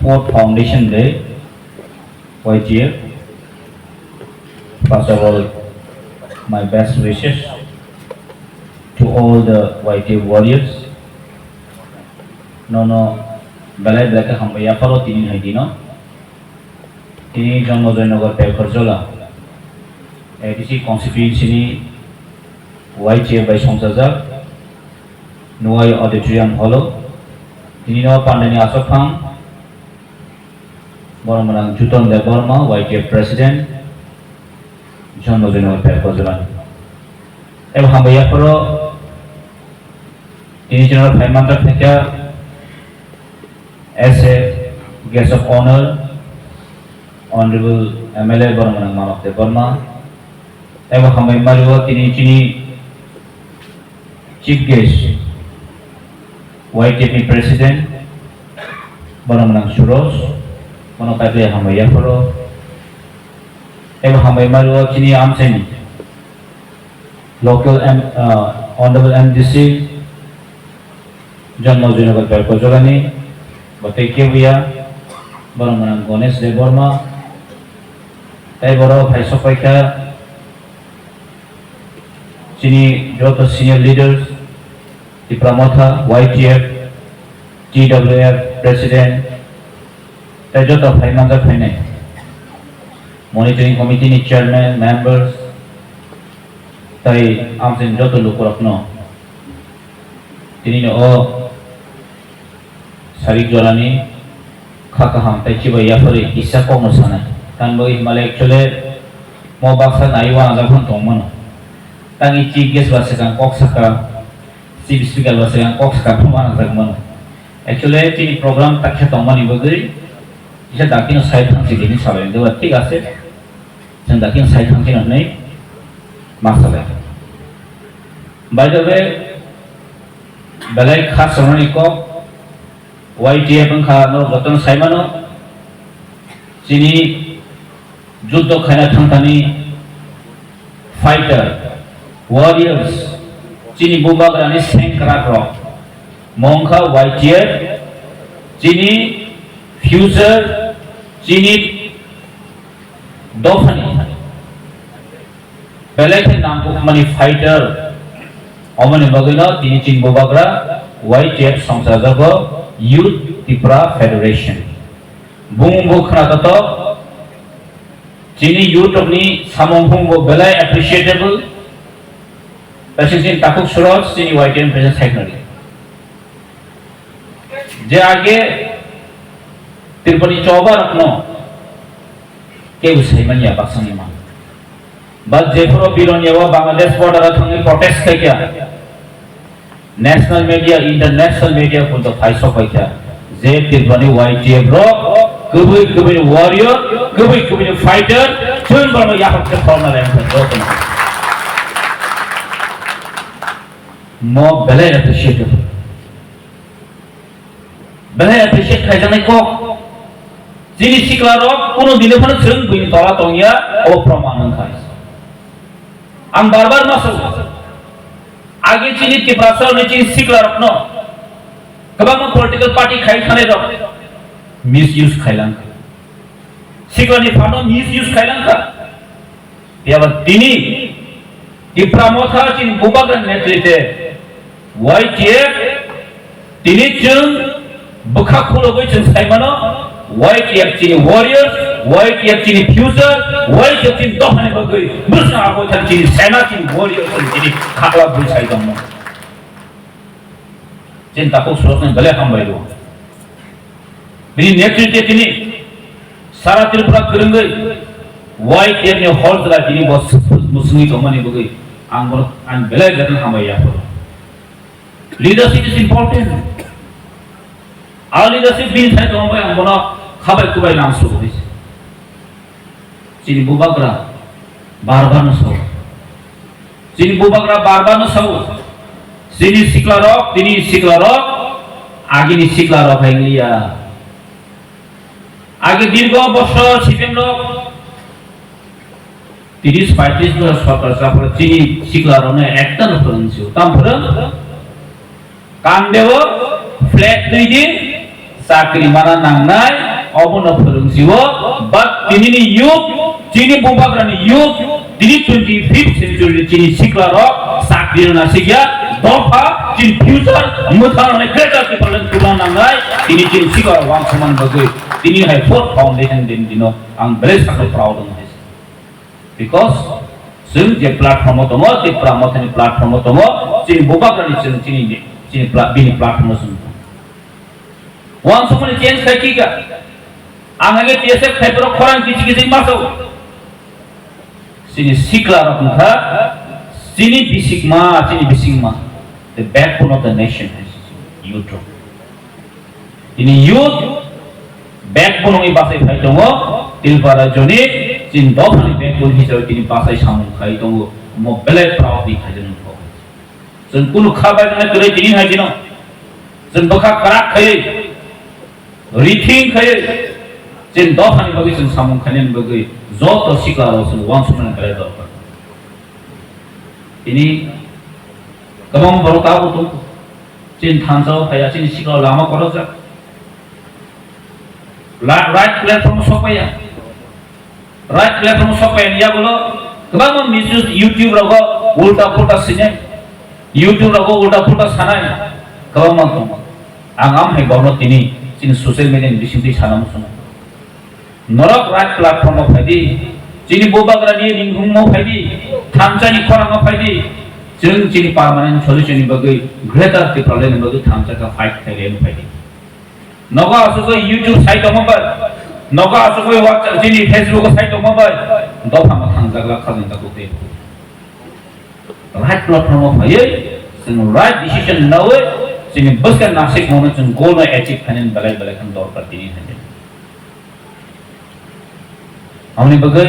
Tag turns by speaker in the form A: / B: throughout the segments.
A: 4th Foundation Day, YGF. First of all, my best wishes to all the YGF warriors. No, balai belaka hambaya paro tini haidino. Tini John Mozoynagar Pekharjola. ADC constituency ni YGF by Songsaja. Nuai Auditorium Hall. Tini no pandani asokang. Borang Juton Deborma, YGF President. John Mozoynagar Pekharjola. Eb hambaya paro tini General Paimanta Theka as a guest of honor, Honorable MLA Borang Mamak Deborma. Eb hambaya maruwa tini Chief Guest, YTP President, Borang Suros, Monokaipe hambaya paro. Eb hambaya maruwa tini Amseni, local Honorable MDC, John Mozoynagar Pekharjola ni, Batekia Via, Borang Ganesh Deborma, Boro Paisopaika, Sini Joto senior leaders, the promoter, YGF, TWF President, Joto Paimanta Paine, Monitoring Committee ni Chairman, members, Tai Amsen Joto Lukurapno, Tini O Sarik Jolani, Kakaham, Tachiba Yafari, Isako Musana, Tanbo Himalay actually, Mobasa Naiwa, Azapun Tomano, Tangi Chigas Vasakan Koksaka, Chief Speaker Vasakan Koksaka, Puman Zagmano. Actually, the program Taksha Tomani Bagri, is a Dakin side country in Salon, they were big asset, and Dakin side country on name, Masala. By the way, Balai Kasaroniko, YGF no Goton Simano, Sini Judo Kanatantani, fighter, warriors, Sini Bubagrani Sankara, Monka, YGF, Sini Fuser, Sini Dofani, Balai Namani fighter, Omani Bagina, Tini Chin Bubagra, YGF Songsazago, Youth Tipra Federation. Bumbu Kranatato, Chini youth of Ni, Samong Belay appreciable. President Takuk Suros, Chini YGF President Secretary. Jage Tirpani Choba no Kevusimania Basanima. But Jefro Bironia, Bangladesh border protest Kaya. National media, international media for the fight of Aika. Zed Tirpani YGF bro, Kubi warrior, Kubi fighter, turn Burma Yapak corner and broken. More Belay appreciated. Belay appreciate Kajaniko. Zini Siklarok, Uno Dinefan Sun, Bin Tola Tongia, or Proman Kais. I'm Barbar Muscle. आगे चीनी तिब्रासा और चीनी सिकला रखनो कबाम political party खाई खाने रख misuse खाइलां सिकला नि फानो misuse खाइलां का यावर तिनी तिब्रामोथा चीनी बुबागन नेतृत्व YGF तिनी चुन बुखा खुलो गई चुन साइमनो YGF चीनी warriors YGF चीनी fuser YGF चीनी दोहने बगई बुसना आगो चल चीनी सेना चीनी warriors चीनी खाला बुसाई दमनो चीन ताको सुरक्षण गले हम बैठो बिनी नेतृत्व चीनी सारा त्रिपुरा करेंगे YGF ने हॉल चला चीनी बस मुस्लिम कमाने बगई आंगोर आंग गले गले हम बैठो leadership is important. Our leadership means that we are going to खाबर कुबाई नाम सुनो दिस चीनी बुबागरा बारबार नसो चीनी बुबागरा बारबार नसो चीनी सिकला रॉक आगे नी सिकला रॉक है लिया आगे दीर्घ बছর সিপিএম লোক 30-35 বছর সরকার চাপড়ে চিনি সিকলার অনে একটা নফরনছি তামফর কান্দেও ফ্ল্যাট দুই দিন চাকরি মানা নাংনাই অবন ফরংজিও বাট তিনি ইউথ যিনি বুবাগ্রানি ইউথ তিনি 25th century যিনি সিকলার চাকরি না সিগিয়া দফা যিনি ফিউচার মুথারনে গ্রেটার পিপল তুলনা নাঙ্গাই তিনি যিনি সিকলার ওয়ান সমান বগে তিনি হাই ফোর্থ ফাউন্ডেশন দিনো आं बेले साखौ प्राउड दङ बिकज जों जे प्लेटफर्म दङ जे प्रामथनि प्लेटफर्म दङ जे बुबाग्रानि जों जिनि बिनि प्लेटफर्म जों वान समनि चेन्ज खायकिगा आं आगे टीएसएफ खायफोराव खरां किछि किछि मासौ जिनि सिक्ला रखनखा जिनि बिसिकमा the backbone of the nation is youth ini youth backbone ni basai khai dong tilpara joni jin dofani backbone hisabe tini basai samung khai dong mo bele proudly khai dong जों कुनु खाबाय जने करे दिनि हाय दिनो जों बखा कराक खाय रिथिं खाय जों दफानि बगै जों सामुं खायनि बगै जत सिक्लाराव जों वान समन करे दरकार दिनि गोबां बर'ताबो दं जों थांजाव हाया जों सिक्लाराव लामा करजा राइट प्लेटफर्म सफाया नियाबोलो गोबां मिसयुज यूट्यूब राव उल्टा पुल्टा सिने यूट्यूब राव उल्टा पुल्टा सानाय गोबां दं आं हाय गावनो दिनि जों ससियेल मिडियानि बिसिमथि सानामो सम नरक राइट प्लेटफर्म फायदि जोंनि बुबाग्रानि लिंहुमाव फायदि थामसानि खराङाव फायदि जों जोंनि पार्मानेन्ट सल्युशननि बगै ग्रेटार प्रब्लेमनि बगै थामसाखा फाइट खायलेन फायदि नगा असुगै यूट्यूब साइट दङबा नगा असुगै व्हाट्सएप जोंनि फेसबुक साइट दङबा दफामा थांजाग्रा खाजोनजाखौ दे राइट प्लेटफर्म फायै जों राइट डिसिजन लावै जोंनि बसका नासिक मावनो जों गोल एचिभ खायनि बेलेग बेलेग खान दरकार दिनि हाय हमनि बगै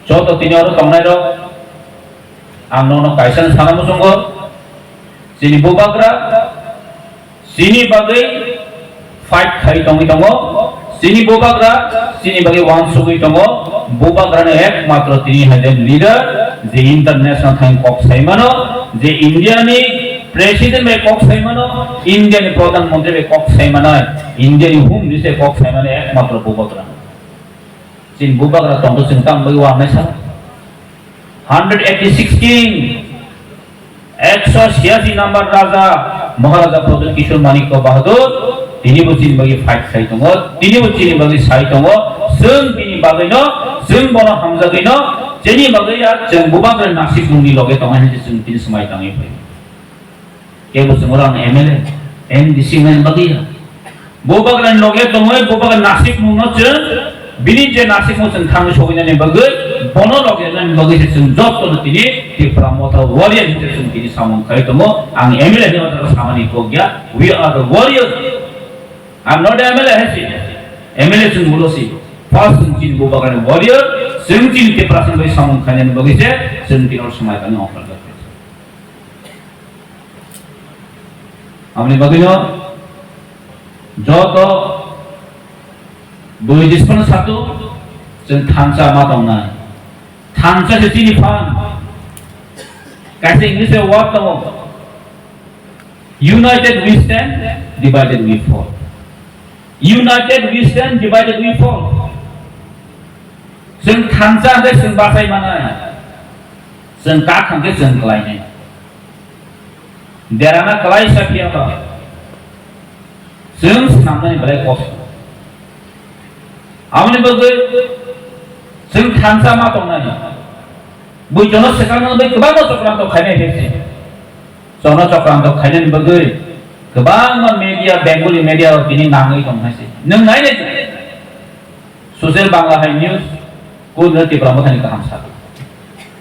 A: जत तिनि अरु तंनाय र आं ननो कायसान सानामो संग जोंनि बुबाग्रा जिनि बगै फाइट खाय दङै दङ जिनि बुबाग्रा जिनि बगै वान सुगै दङ बुबाग्रानि एकमात्र तिनि हायदेन लिडार जे इंटरनेशनल थां कक साइमानो जे इंडियानि प्रेसिडेंट बे कक साइमानो इंडियानि प्रधानमंत्री बे कक साइमानो इंडियानि होम मिनिस्टर कक साइमानो एकमात्र बुबाग्रा जिन बुबाग्रा दङ जों तां बगै वानाय सा 186 किंग 186 नंबर राजा महाराजा प्रदुत किशोर माणिक्य बाहादुर तिनिबो जिनि बगै फाइट खाय दङ तिनिबो जिनि बगै साइ दङ जों बिनि बगैनो जों बनो हामजागैनो जेनि बगै जों बुबाग्रा नासिक मुंनि लगे दङ जों तिनि समाय दाङै फै केबो जों रां एमएलए एमडीसी मेन बगै बुबाग्रा लगे दङ बुबाग्रा नासिक मुंनो जों बिनि जे नासिक मुं जों थांनो सौहैनायनि बगै बनो लगे बगै जों जत तिनि तिफ्रा मथा वारियर जों तिनि सामुं खाय दङ आं एमएलए नि अथवा सामानि को गया we are the warriors I am not MLA हैसी एमएलए जों मुलसी फार्स्ट जों जिन बुबाग्रा वॉरियर जों जिन तिफ्रा जों बै सामुं खायनि बगै जे जों तिनर समाय दानि अफर जाबाय हमनि बगैनो जत बुजिसपन सातु जों थांसा मा दंना थांसा से जिनि फान कैसे इंग्लिश में वर्ड दङ united we stand divided we fall united we stand divided we fall जों थांसा दे जों बासाय मानाय जों का खांगे जों गलायनाय देराना गलाय साफियाबा जों सामनाय बेले कस आमनि बगै जों थांसा मा दंनाय बै जन सेकानो बै गोबां चक्रान्त खायनाय हेसि जन चक्रान्त खायनायनि बगै गोबां मीडिया बेंगली मीडिया दिनि नाङै दंनायसै नों नायनाय ससियेल बांला हाय न्यूज को नति प्रमथनि काम सा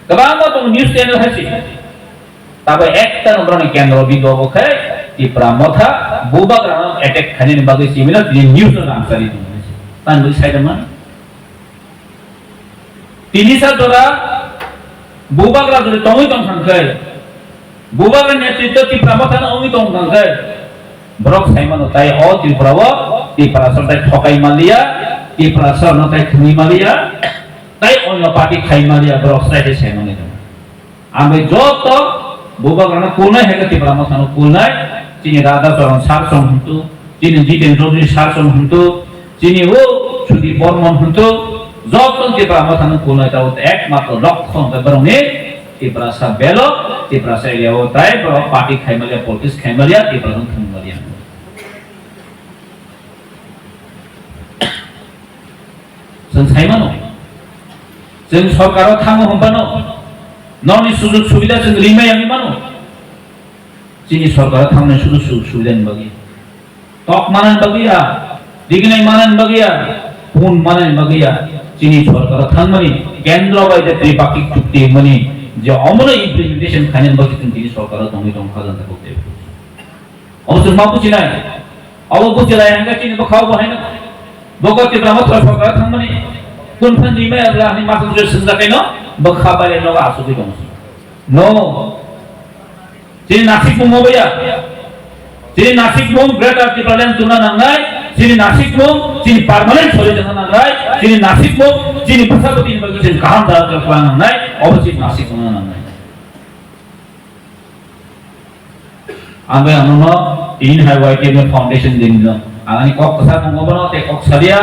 A: गोबां दं न्यूज चैनल हेसि ताबे एकता नब्रनि केन्द्र बिदो बखै ति प्रमथा बुबाग्रा अटैक खायनायनि बगै सिमिलर दिनि न्यूज नामसारि तान बै साइडमा तिनिसा दरा बुबाग्रा जरे तङै दं थांखै बुबाग्रा नेतृत्व ति प्रमथन अङै दं थांखै ब्रक साइमानो ताइ अ त्रिपुराव ति प्रासर ताइ ठकाइ मालिया ति प्रासर न ताइ खनि मालिया ताइ अन्य पार्टी खाइ मालिया ब्रक साइडे साइमानो दं आमे जत बुबाग्रा कोनाय हेगे ति प्रमथन कोनाय तिनि राजा चरण सार संहतु যিনি জিতেন্দ্র শাসন হতো যিনি ও সুদী বর্মন হতো যখন ত্রিপুরা মাথানো কোন একমাত্র লক্ষণ ব্যাপারে ত্রিপুরা সা বেল ত্রিপুরা সা এলিয়া তাই পার্টি খাইমালিয়া পলিটিক্স খাইমালিয়া ত্রিপুরা খাইমালিয়া जों साइमानो जों सरकाराव थाङो हमबानो ननि सुजुग सुबिदा जों रिमायानि मानो जोंनि सरकाराव थांनो सुजुग सुबिदानि बागै टक मानानि बागैया दिगनाय मानानि बागैया पुन मानानि बागैया जोंनि सरकाराव थांमानि केन्द्र बायदि त्रिपाक्षिक चुक्ति माने जे अमूल्य इम्प्लिमेंटेशन खायनानि बागै जोंनि सरकाराव दंखाजों थाखो अबश्य मा बुजिनाय अब बुजिलाय हांगा जोंनि बखाव बाहायनो बगति ब्रह्म सरकार थांमानि कुनफान रिमाय अब्ला नि माखासे सोंजाखायनो बखाबाले नो आसुबि दं नो जिनि नासिक मुंबईया जिनि नासिक मुं ग्रेटर टिप्रालेन तुना नांनाय जिनि नासिक मुं जिनि पार्मानेंट सलिउशन नांनाय जिनि नासिक मुं जिनि प्रसादनि बागै जों गाहाम दाखल खालामनाय अबश्य नासिक मुं नांनाय आंबे आंनो इन हाइवे के फाउंडेशन दिनो आंनि कक कसा नंगौबनो ते कक सारिया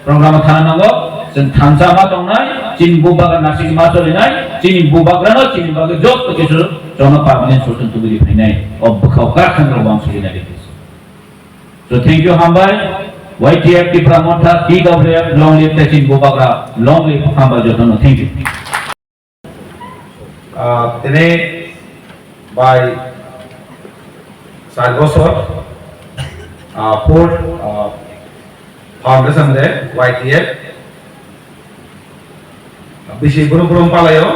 A: प्रग्राम थाना नंगौ जों थांसा मा दंनाय जिन बुबागा नासिक मा चलिनाय जिनि बुबाग्रानो जिनि बागै जब किसु जन पार्मानेंट सल्यूशन तो बिदि फैनाय अब बखावका खांग्रो बां सलिनाय दिस सो थैंक यू हामबाय YTF टिप्रा मथा टी गवरेप लॉन्ग लिव तेचिन बुबाग्रा लॉन्ग लिव हामबाय जतन thank you
B: today by Sargosor Port Foundation de YTF bisi guru-guru palayo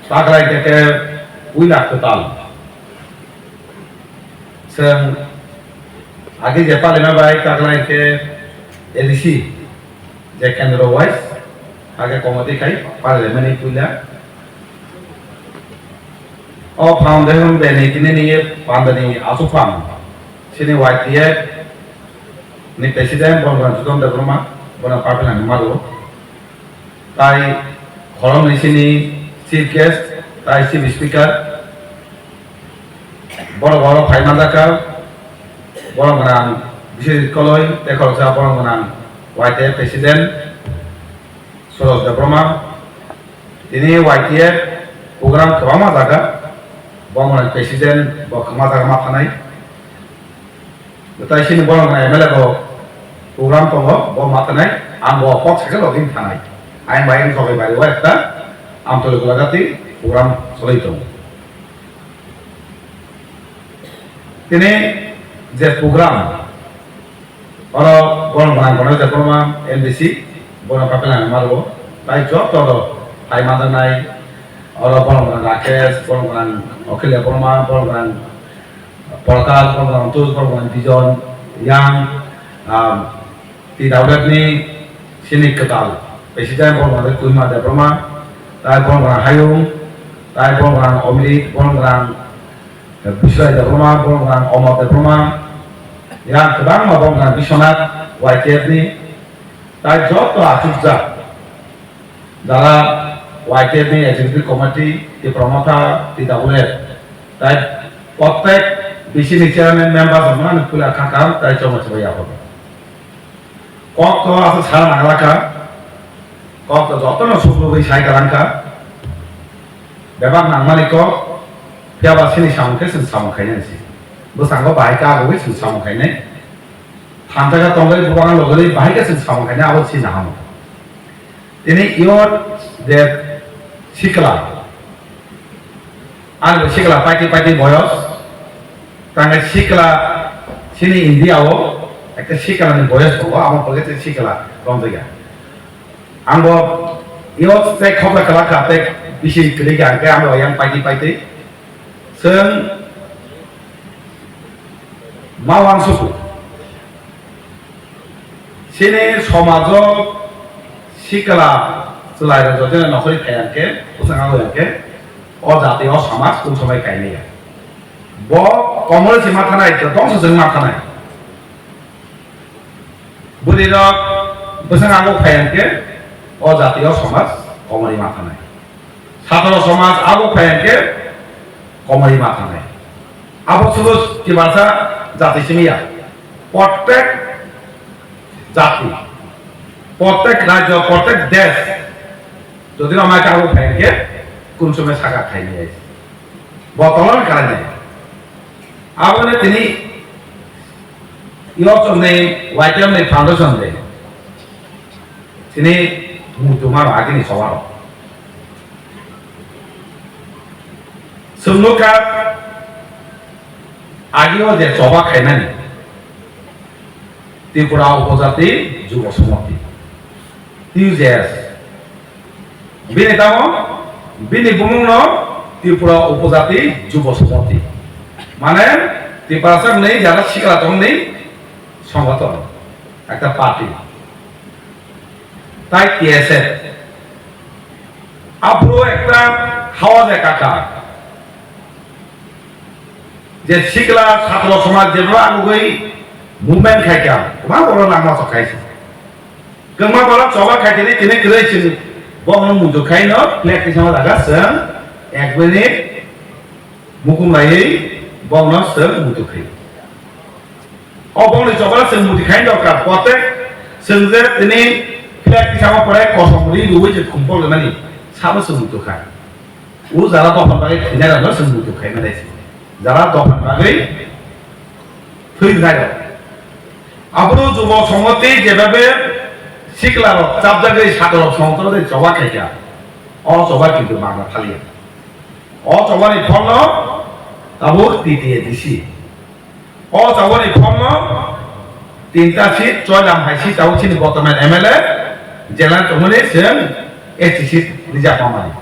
B: taglai ke uilak total sen age je palena bai taglai ke LDC je kendro wise age komati kai pale mani uila o foundation de ni kini ni pandani asufam sini YTF ni president Bangladesh Sudom Devroma bona papelan mago tai kolom ni sini chief guest tai chief speaker boro boro faimandaka boro ganan bishesh koloi tekholsa boro ganan YTF president Soros Devroma ini YTF program kebama jaga boro president bo kama jaga ma thanai tai sini boro ganan MLA bo program to bo ma thanai ang bo pok sakal login thanai आइन बाइन सबै बारे एकटा आमतलिक लागाति programme चलाइतो तिने जे programme और बन बान बन जे प्रग्राम NDC बन पापेलान मारबो ताइ जब तो ताइ मादनाय और बन बन राकेश बन बन अखिल बर्मा बन बन परकाल बन बन तुज बन बन बिजन yang ती दाउलेटनि scenic कताल Presiden Bangladesh Kuima Devroma, tai Bangladesh Hayung, tai Bangladesh Omri, Bangladesh Biswai Devroma, Bangladesh Omar Devroma, yang kedang Bangladesh Biswanath YTF ni, tai job to asujja, dara YTF ni executive committee, di promoter, di dahulet, tai protek bisi ni chairman member zaman pula kakam, tai cuma coba ya apa. Kok to asal salah nakalaka. Kok jotono subuhi sai kalangka bebak nangmani ko piaba sini samke sin samkhaine si busanggo baika go sin samkhaine thantaga tongai bubangan logori baika sin samkhaine abo sin ham ini iot de sikla al sikla paiti boyos tanga sikla sini India o ekta sikla ni boyos ko amon pagete sikla rondoya Anggo iot tek khobla kala katek bisi kelika ke ambo yang paiti seng mawang suku sini somajo sikala selai jote nokori kayan ke usang anggo ke o jati o samaj kum samai kaini ya bo komol si mathanai to dong sejeng mathanai budirok usang anggo kayan ke অজাতীয় সমাজ কমরি মাথা নাই ছাত্র সমাজ আবো ফায়াকে কমরি মাথা নাই আবো শুধু কি ভাষা জাতি সিমিয়া প্রত্যেক জাতি প্রত্যেক রাজ্য প্রত্যেক দেশ যদি আমাকে আবু খাইকে কোন সময় সাকা খাই নিয়ে আসে বর্তমান কারণে আবনে তিনি ইয়চনে ওয়াইটেমনে ফাউন্ডেশন দে তিনি মুতুমার আগিনি সবার সুন্দুকা আগেও যে জবা খাইনানি ত্রিপুরা উপজাতি যুব সমিতি টিউজেস বিনি তাম বিনি বুমুন ত্রিপুরা উপজাতি যুব সমিতি মানে ত্রিপুরা সঙ্গ নেই যারা শিক্ষা তখন নেই সংগঠন একটা পার্টি তাই টিএসএফ আপ্রো একটা হাওয়া যায় কাকা যে শিখলা ছাত্র সমাজ যেগুলো আগুই মুভমেন্ট খাইকাম মা বড় নামা খাইছে গমা বড় চবা খাইছে তিনি করেছে বঙ্গ মুজো খাইনো প্লেট সমাজ আগাছেন এক মিনিট মুকুম লাইই বঙ্গ সর মুজো খাই অবঙ্গনি চবা সর মুজো খাই দরকার প্রত্যেক সঙ্গে তিনি প্লেট সমাজ পড়ে কসমরি রুই যে খুম্পল মানে সাবো সর মুজো খাই ও যারা তখন পারে কিনারা সর মুজো খাই মানে যারা তখন আগেই থই যায় আবরু যুব সমিতি যেভাবে শিখলার চাপ জায়গায় সাধারণ সংসদের জবা খাইয়া অজবা কিন্তু বাংলা খালিয়া অজবানি ফল তাবো তৃতীয় দিছি অজবানি ফল তিনটা সিট ছয় নাম হাইছি তাও ছিল বর্তমান এমএলএ জেলা তমনে সেন এসি সিট রিজার্ভ মামানি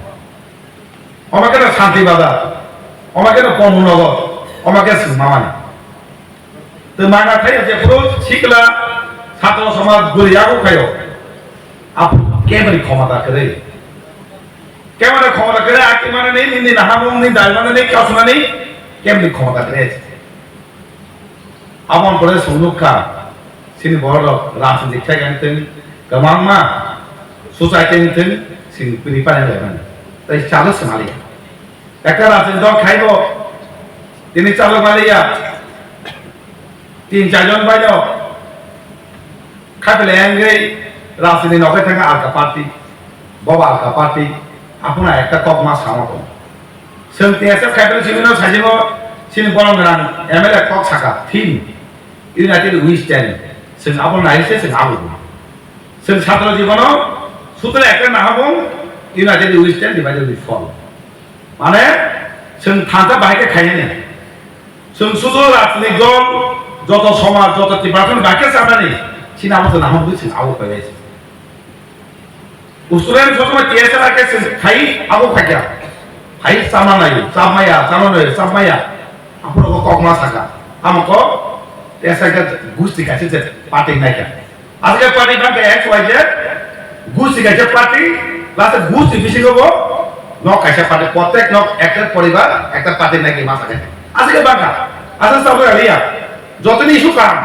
B: আমাকে না শান্তি বাজার আমাকে না কর্মনগর আমাকে মামানি তো মানা খাই যে পুরো শিখলা ছাত্র সমাজ গড়িয়াও খাইও আপ কেমন ক্ষমতা করে কেমন ক্ষমতা করে আকি মানে নেই নিন্দি নাহামুং নেই দাই মানে নেই কাসনা নেই কেমন ক্ষমতা করে আমন করে সুনুকা সিনি বড় রাজনীতি থেকে আনতেন গমাংমা সোসাইটি নিতেন সিনি পিনি পানি যাবেন তাই চালক মালিয়া একটা রাজনীতি দল খাইব তিনি চালক মালিয়া তিন চারজন বাইর খাইলে এঙ্গে রাজনীতি নকে থাকা আলকা পার্টি বাবা আলকা পার্টি আপনার একটা কক মাস সামত जों টিএসএফ খাইলে সিমিনো সাজিব সিনি বরং রান এমএলএ কক সাকা থিম ইউনাইটেড উই স্ট্যান্ড जों आपन नायसे जों आबो जों ছাত্র জীবন সুতরাং একটা না হবো united we stand divided we fall মানে जों থাকা বাইকে খাইনে না जों শুধু রাজনীতি দল যত সমাজ যত ত্রিপাঠন বাকি সামনে সিনা মতো নাম বুঝছি আবু পাইছে উসুরেন সবসময় টিএসএফ আকে খাই আবু খাইয়া খাই সামা নাই সামায়া সামা নাই সামায়া আপন ককমা থাকা আমকো এসআইকে গুস্তি কাছে যে পার্টি নাইকা আজকে পার্টি বাকে এক্স ওয়াই জেড গুস্তি কাছে পার্টি লাস্টে গুস্তি বেশি হবো নক কাছে পার্টি প্রত্যেক নক একটা পরিবার একটা পার্টি নাকি মাথা কাছে আজকে বাকা আজকে সব আলিয়া যতনি ইস্যু কাম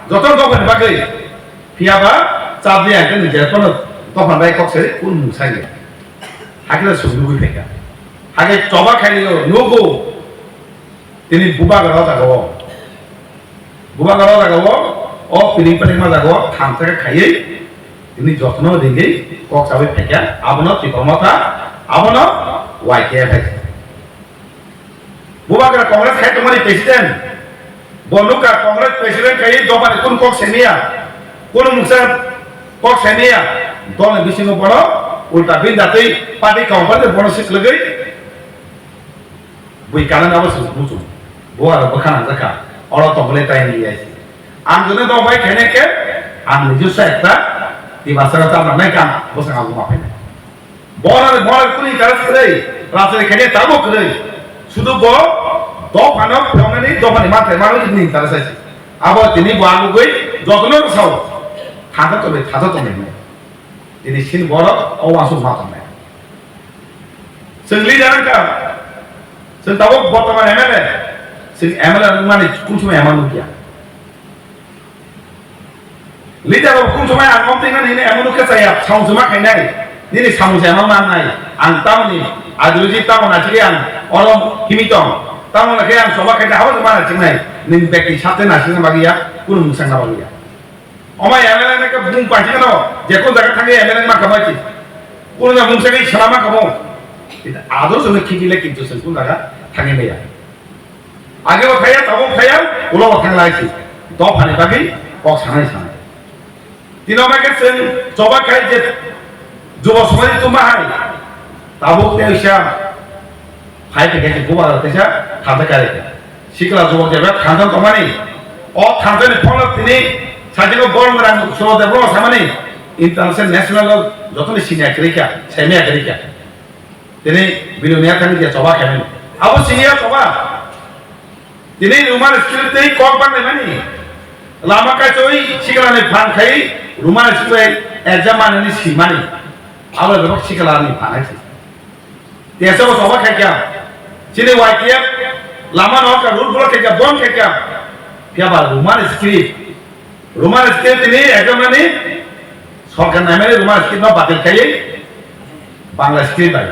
B: যত গভর্নমেন্ট বাকে ফিয়াবা চাপ দিয়ে একটা নিজের কোনো তখন বাই কক্সে কোন মুসাইলে হাকিলে সুন্দুই ফেকা আগে চবা খাইলিও নোগো তিনি বুবা গড়া থাকবো বুবা গড়া থাকবো ও পিলিং পিলিং মা থাকবো থাম থেকে খাইয়ে তিনি যত্ন দিকে কক চাবে ফেকা আবনো ত্রিকর্মতা আবনো ওয়াইকে ফেকা বুবা গড়া কংগ্রেস খাই তোমার প্রেসিডেন্ট বনুকা কংগ্রেস প্রেসিডেন্ট খাই দোকানে কোন কক সেনিয়া কোন মুসা কক সেনিয়া দল বিশিং বড় উল্টা বিন্দাতেই পার্টি কাউন্টারে বড় সিট লগৈ বই কারণ আবার বুঝু বোয়ার বখানা জাকা অর তবলে টাইম নিয়ে আইছে আম জনে তো ভাই খেনে কে আম নিজস্ব একটা এই বাসাটা তো আমরা নাই কাম বসে আগু মাপে না বড় কোন ইন্টারেস্ট করে রাতে খেনে তাবো করে শুধু ব দোকানো ফোনে দোকানে মাথায় মানুষ ইন্টারেস্ট আছে আবার তিনি বাগু গই যত্ন সাও থাকা তো নেই তিনি সিন বড় অবাসু মাথা নেই जों লিডার কা जों दाबो बर्तमान एमएलए जों एमएलए माने कुन समय एमएलए गया लिडार कुन समय आं मन्त्रिना निने एमएलए का जाया साउजमा खायनाय निने सामुजा एमएलए माननाय आं तामनि आदुलि तामना थिगे आं अरम किमितम तामना के आं सभा खायना हाबो माना थिंनाय निन बेकि साथे नासिना बागिया কোনো মুসাং না বলিয়া অমায় এমএলএ নাকি বুম পাইছে কেন যে কোন জায়গা থাকে এমএলএ মা কামাইছে কোন জায়গা মুসাং সালামা কামো এটা আদৌ সঙ্গে খিকিলে কিন্তু কোন জায়গা থাকে নেই আগেও খাইয়া তবও খাইয়া ওলাও থাকলাইছে দ ফানি বাকি কক সানাই সানাই তিন আমাকে জবা খাই যে যুব সমাজ তোমা হাই তাবো তেইসা হাই থেকে গোবা তেইসা খাতে কারে শিকলা যুবক যাবে খান্দন কমানি ও খান্দনে ফল তিনি সাজিনো গরম রান সরো দেব সামানি ইন্টারন্যাশনাল ন্যাশনাল যতনি সিনিয়া করিকা সেমিয়া করিকা তিনি বিলুনিয়া খানি যে জবা খাবেন আবো সিনিয়া জবা তিনি রুমাল স্কিলতেই কক বানাই মানি লামা কাচই শিকলানি ফান খাই রুমাল স্কিল একজাম মানি সিমানি আবার দেব শিকলানি ফান আছে তেসব জবা খাইকা চিনি ওয়াইটিয়া লামা নকা রুল বল খাইকা বন খাইকা কিবা রুমাল স্কিল তিনি একদম মানি সরকার নামে রুমাল স্কিল না বাতিল খাই বাংলা স্কিল বাই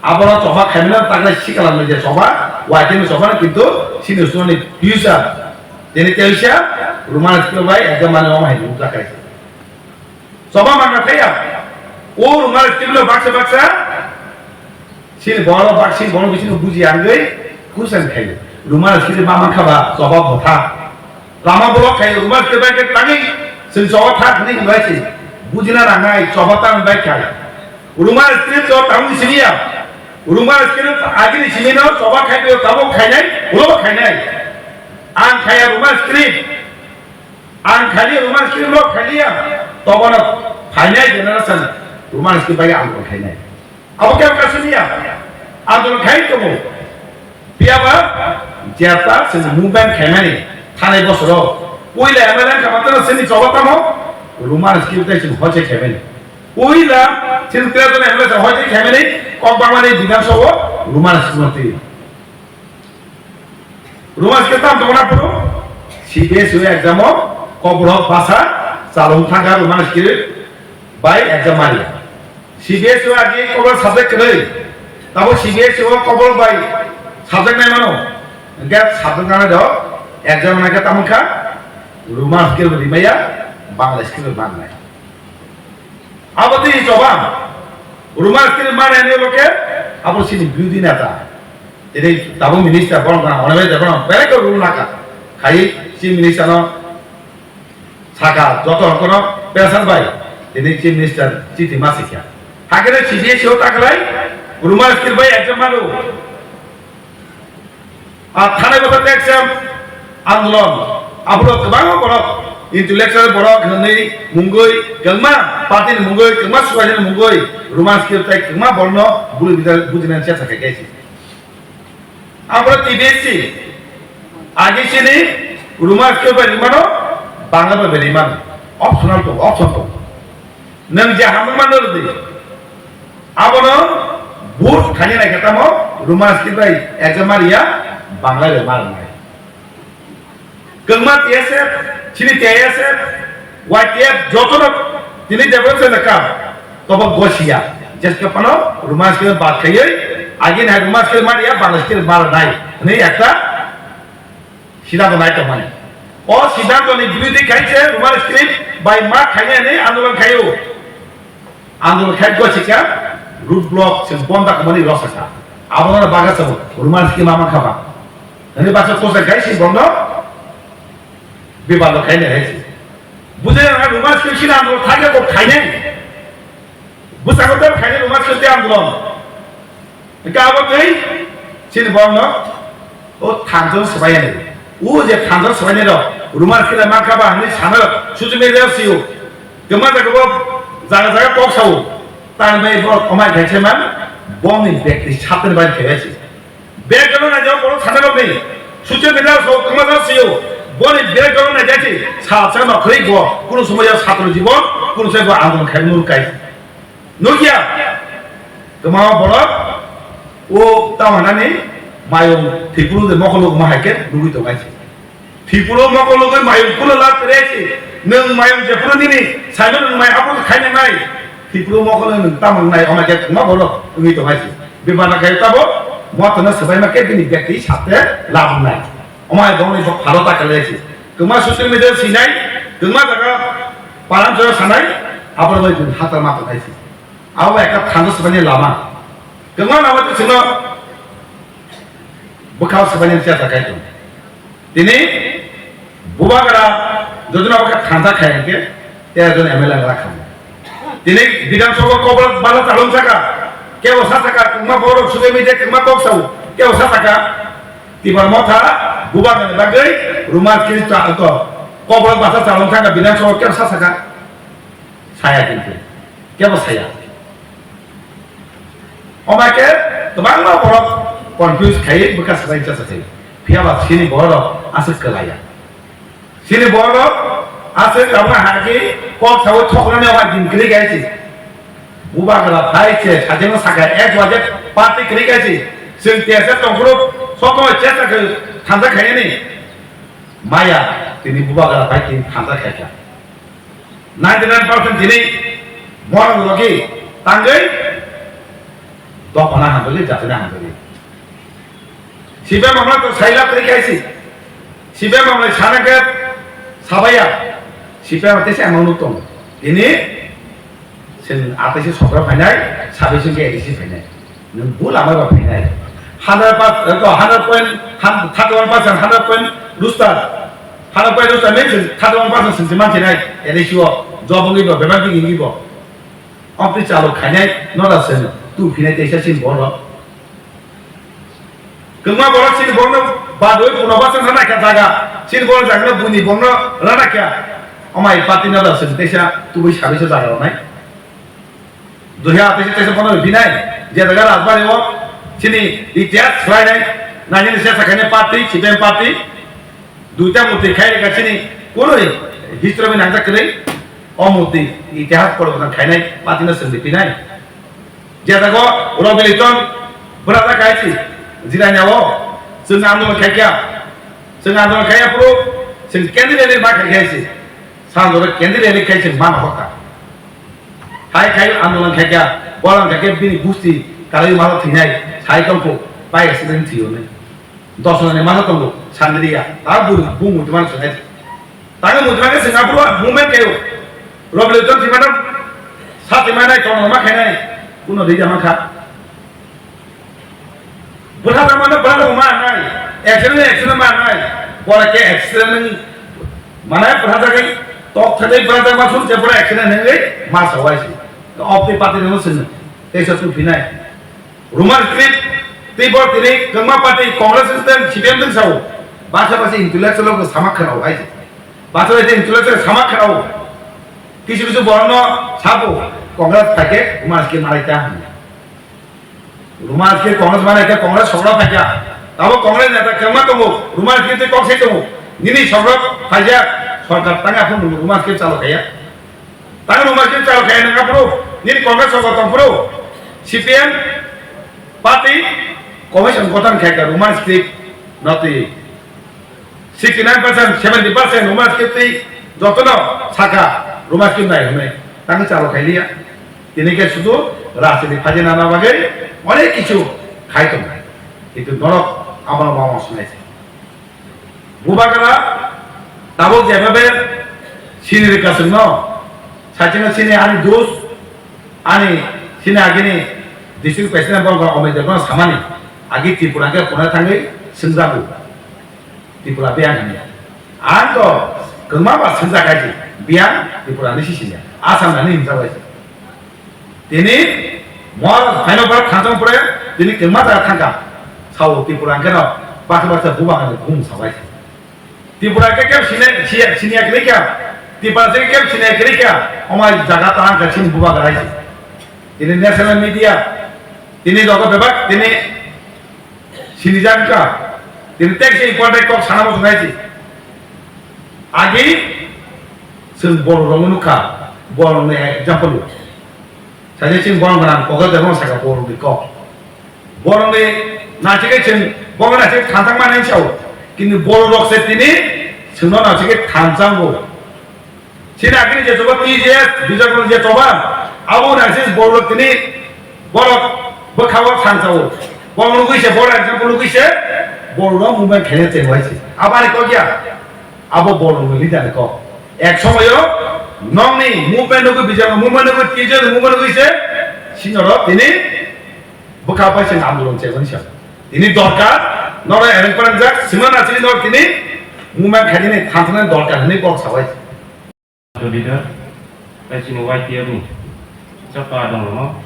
B: আবার জবা খাইনা তাগলা শিকলানি যে জবা ওয়াইটিয়া জবা কিন্তু সিনিয়রনি ফিউচার তিনি তেইসা রুমাল স্কিল বাই একদম মানে অমাই উঠা খাইছে জবা মাগনা খাইয়া ও রুমাল স্কিল বাক্সা বাক্সা সিন বড় বাক্সি বড় বিছিন বুঝি আনগই কুসান খাই রুমাল স্কিল মামা খাবা জবা ভথা লামা বড় খাই রুমাল স্কিল বাই টানি সিন জবা থা খানি হইছে বুঝিনা রাঙাই জবা তান বাই খাই রুমাল স্কিল তো তামনি সিনিয়া রুমাল স্কিল আগে সিনিনা জবা খাইবে তাবো খাই নাই ওলো খাই নাই আন খাইয়া রুমাল স্কিল আন খালি রুমাল স্কিল লো খাইয়া তখন ফাইনাল জেনারেশন রুমাল স্কিল বাই আন খাই নাই আবো কেউ কাছে নিয়া আন্দোলন খাই তো পিয়াবা জেতা সে মুভমেন্ট খাইমানি থানাই বছর ওইলা এমএলএ কামাতে সেনি জবাতামো রুমাল স্কিল তাই হচ্ছে খাইমানি ওইলা সেন তেজন এমএলএ হচ্ছে খাইমানি কক বাংলাদেশ বিধানসভা রুমাল স্কিল রুমাল স্কিল তাম তোমরা পড়ো সিবিএস এক্সাম কবর ভাষা চালু থাকা রুমাল স্কিল বাই এক্সাম মারিয়া সিবিএস আগে কবর সাবজেক্ট রে তারপর সিবিএস কবর বাই সাবজেক্ট নাই মানো গ্যাপ সাবজেক্ট না দাও এক্সাম নাকি তামখা রুমাল স্কিল রিমাইয়া বাংলা স্কিল বাংলা আবতি জবাব রুমাল স্কিল মানে এনে লোকে আবো সিনি বিউটি নেতা এই তাবো মিনিস্টার বড় না অনেক দেখো বেরে কেউ রুল নাকা খাই চিফ মিনিস্টার সাকা যত কোন পেশার ভাই তিনি চিফ মিনিস্টার চিঠি মাসিকা হাগেরে সিবিএস ও তাকলাই রুমাল স্কিল ভাই একজন মানো আর থানায় কথা দেখছেন আন্দোলন আবুল গোবাং বড় ইন্টেলেকচুয়াল বড় গनै মুঙ্গই গলমা পার্টির মুঙ্গই গলমা সুয়াজের মুঙ্গই রুমাল স্কিল তাই গলমা বর্ণ বুলি বিদার বুঝিনা চেষ্টা থাকে গেছে আমরা টিবিএসসি আগে সিনি রুমাল স্কিল বাই রিমানো বাংলা বাই রিমান অপশনাল তো অপশন তো নং যে হামমানো দে আবনো বুট খালি না কেতামো রুমাল স্কিল বাই একদম মারিয়া বাংলা রে মার নাই গলমা টিএসএফ চিনি টিএসএফ ওয়াইটিএফ যতন তিনি দেবছে না কাম তব গসিয়া যেসকে পানো রুমাল স্কিল বাদ খাইয়ে আগে না রুমাল স্কিল মারিয়া বাংলা স্কিল মার নাই নেই একটা সিদ্ধান্ত নাই তো মানে ও সিদ্ধান্ত নি বিরোধী খাইছে রুমাল স্কিল বাই মা খাইয়ে নেই আন্দোলন খাইও আন্দোলন খাই গসিকা রুট ব্লক সে বন্ধ কমানি রসকা আপনারা বাগাছ রুমাল স্কিল মামা খাবা এনে বাচ্চা কোসা খাইছি বন্ধ বিবাদ খাই না হয়েছে বুঝে না রুমাল স্কিল ছিল আন্দোলন থাকে তো খাই নাই বুঝা করতে খাই নাই রুমাল স্কিল আন্দোলন এটা আবার কই চিন বন্ধ ও থানজন সবাই নেই ও যে থানজন সবাই নেই রুমাল স্কিল মা খাবা আমি সামনে সুযোগ মেরে আসিও কেমন দেখবো জায়গা জায়গা কক সাও তার ভাই বড় কমাই খাইছে মান বমি ব্যক্তি ছাত্রের বাড়ি খেয়েছে বের গেল না যাও বড় ছাত্র নেই সুযোগ মেরে আসো কমাই আসিও বনি বের গেল না যাচ্ছে ছাত্র না খই গো কোন সময় ছাত্র জীবন কোন সময় আন্দোলন খাই মুরকাই নকিয়া তোমা বড় ও তামানানি মায়ং থিপুরুদে মকলক মাহাকে দুগুইতো গাইছে থিপুরু মকলক মায়ং কুলো লাভ করেছে নং মায়ং যেপুরু দিনি সাইমন মাই আপন খাইনে নাই থিপুরু মকলক নং তামন নাই আমাকে মা বড় দুগুইতো গাইছে বিমানা খাই তাবো মতনা সবাই মাকে দিনি ব্যক্তি সাথে লাভ নাই আমায় গনি ভালো টাকা লেছে kema sosial media sinai kema jaga param jaya sanai apa lagi hatar mata kaisi awa eka thanda sebenarnya lama kema nama tu sino bekal sebenarnya siapa kaitu ini buba kara joduna baka thanda kaya ke ya jon MLA kara kaya ini bidang sogo kobra bala talon saka ke osa saka kema borok sosial media kema kok sau ke osa saka tiba mota buba kara bagai rumah kiri tak atau kobra bahasa talon saka bidang sogo ke osa saka saya gitu ke osa saya omaknya teman mau borok confuse kaya bekas saya saja pihak sini borok asal kelaya sini borok asal kamu hagi kok tahu thoknya orang dinkri gaya sih buba kara hai sih saja nak sakai wajib parti kri gaya sih sentiasa tongkrong sokong cesa ke thanda kaya ni maya ini buba kara hai kini thanda kaya 99% ini orang lagi tanggai dua pernah hampir jatuhnya hampir siapa mamla tu saya kri gaya sih siapa mamla sana ke sabaya siapa mati saya mau nutong ini sen atasnya sokra panjang sabisnya ke edisi panjang nunggu lama berapa panjang 100% atau 100% rustar 100% rustar ni 100% sensiman cina edisi wo job ni bo beban ni bo office calo kanya nora sen tu pinai desa sin bolo kema bola sin bolo badoi punabasan sana kya jaga sin bolo jaga buni bolo rana kya omai pati nora sen desa tu bisa habis jaga omai dunia atas desa bolo binai dia jaga rasbari wo sini ikhtiar Friday nanya ni saya sakanya parti CPM parti duita muti kaya dekat sini kono ni history में नंगा करे और मुती इतिहास पढ़ो ना खाई नहीं पाती ना संधि पिनाई जैसा को रोबिलिटन बराबर खाई थी जिला न्यावो संग आंदोलन खाया प्रो संग कैंडिडेट ने बात खाई थी सांदोलन कैंडिडेट ने खाई थी मान होता हाई खाई आंदोलन खाया बोलन खाया बिनी बुस्ती kalau malah tinggal saya kamu baik sedang tiup ni, dosa ni malah kamu sendiri ya, tahu bungu cuma sungai, tahu bungu cuma Singapura, moment kayu, Robert John di mana, saat di mana itu orang makan ni, kuno dia makan, berapa mana ni, action mana ni, boleh ke action mana berapa kali, top tadi berapa masuk cepur action ni, masa wajib, opti parti ni masuk, tersebut pinai. rumah trip tiba tiri kema parti Kongres dan CPM tu sahu bahasa intelektual ko sama kharau ai bahasa intelektual sama kharau কিছু বর্ণ ছাপো কংগ্রেস থাকে রুমাজকে মারাইতা রুমাজকে কংগ্রেস মারাইতা কংগ্রেস সবরা থাকে তাও কংগ্রেস নেতা কেমন তো রুমাজকে তো কক্সে তো নিনি সবরা ফাজা সরকার তাঙ্গা ফোন রুমাজকে চালু খায়া তাঙ্গা রুমাজকে চালু খায়া না পুরো নিনি কংগ্রেস সরকার পুরো CPM parti commission kotan kaya rumah skrip nanti 69% 70% rumah skrip ti jotono saka rumah skrip naik home tangga calo kaya dia ini kan sudah rasa di pajen nama bagai oleh kicu kaya tu itu norok amal mama sunai bubakara tabuk jabe sini dikasih no saja sini ani dus ani sini agini district president bangga omai jago samani agi Tripura ke puna tangge senjabu Tripura biang ini ando kemapa senja kaji biang Tripura ni sisinya asam nani injawai ini mau final bar kantong pura ini kemapa tangga sawo Tripura ke no bahasa buang ada bung sawai Tripura ke sini kerja Tripura ke sini kerja omai jaga tangan ke sini buang gerai ini national media ini doa bebas, ini sinijangka, ini teks important kok sana masuk aja. Agi, bol romunuka, bol ne jampelu. Saya sih bol mana, pokok jangan saya bol di kok. Bol ne, nanti kan bol nanti kantang mana yang jauh. Kini bol rok set ini, semua nanti kan kantang bol. Sini akhirnya jadi coba TJS, bisa kalau dia coba, awu nanti bol rok ini, bol berkawal sansau, bol lugu ise, bol example lugu ise, bol rok mungkin kena terwasi. Apa ni kau dia? abo bolong leader ko ek somoyo nongni movement ko bijang movement ko teacher movement ko ise sinoro tini buka pa sing andolon chejon sha tini dorkar nore arrange kora jak simana chili nor tini movement khadine thantana dorkar ni bol sawai
C: leader tai chini white year ni chapa dong no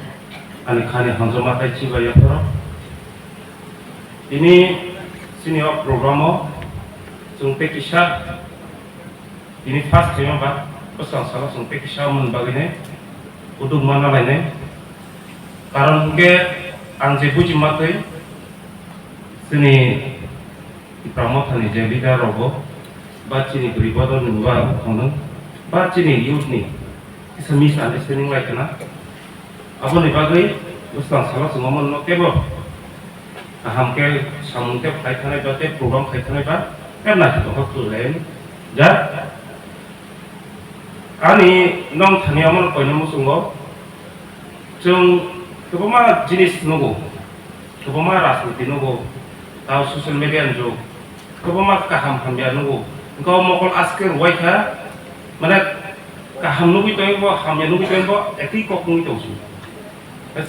C: ani khani hanjoma tai chi ba yaporo ini senior programo jung pekisha ini first time ba pasang salah jung pekisha mun bagine udung mana lainnya karon ke ang je buji matai sini promothani je leader robo ba chini gribodon nuwa khono ba chini youth ni isa misunderstanding lai kana aboni bagai pasang salah jung mon no kebo hamke samunte khai bate program khai ba karena kita kesulitan ya ani nong thani amon koino musungo jung kebama jinis nugo kebama rasniti nugo tau social media njo kebama kaham hambia nugo engkau mokol asker waika mana kaham nugi toybo hamya nugi toybo eki kokung tosu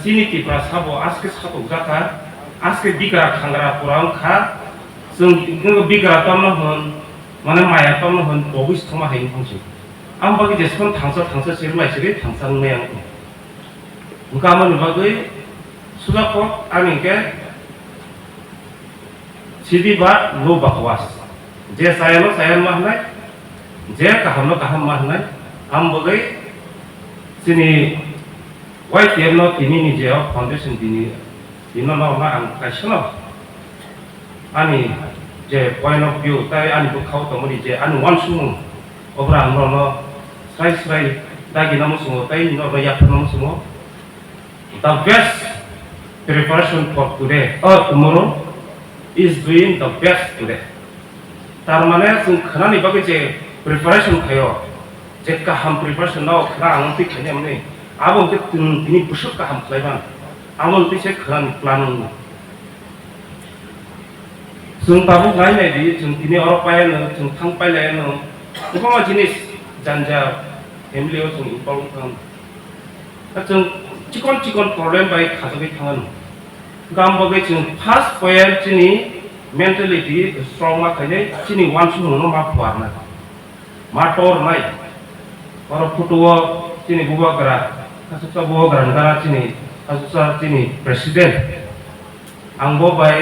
C: sini tipra sabo asker satu jaka asker bigra khangra kurang kha जों बिग्रा तमनो होन माने माया तमनो होन बबिस थमा हाइन फंसि आम बागि जेसखन थांसा सिरमाय सिरि थांसांनाय आं गामोन बागै सुजाखौ आंनिके सिदि बा लो बकवास जे सायानो सायान मा होनाय जे गाहामनो गाहाम मा होनाय आम बागै जोंनि वाइट एनो तिनि निजेयाव फाउन्डेसन दिनो मा आं काइसनो ani je point of view tai ani bu khau to mori je ani wan sumu obra no sai dagi namu sumo tai no ya namu sumo the best preparation for today or tomorrow is doing the best today tar mane sung khanani bagi je preparation khayo je ka ham preparation no khra ang ti khane mane abo je tini busuk ka ham khlaiban amon ti se khan plan जों दाबो नायनायदि जों दिनै अरपायानो जों थांपायलायानो गोबां जिनिस जानजा फेमिलियाव जों involve खालामो दा जों चिकन प्रब्लेम बाय खाजोबै थाङो गाम बागै जों फार्स्ट पॉइंट जोंनि मेन्टेलिटी स्ट्रं माखायनो जोंनि वान सुनो मा फुवारना मा टरनाय अर फटोआव जोंनि बुबाग्रा खासुसा बुबाग्रा नगारा जोंनि खासुसा जोंनि प्रेसिडेन्ट आंबो बाय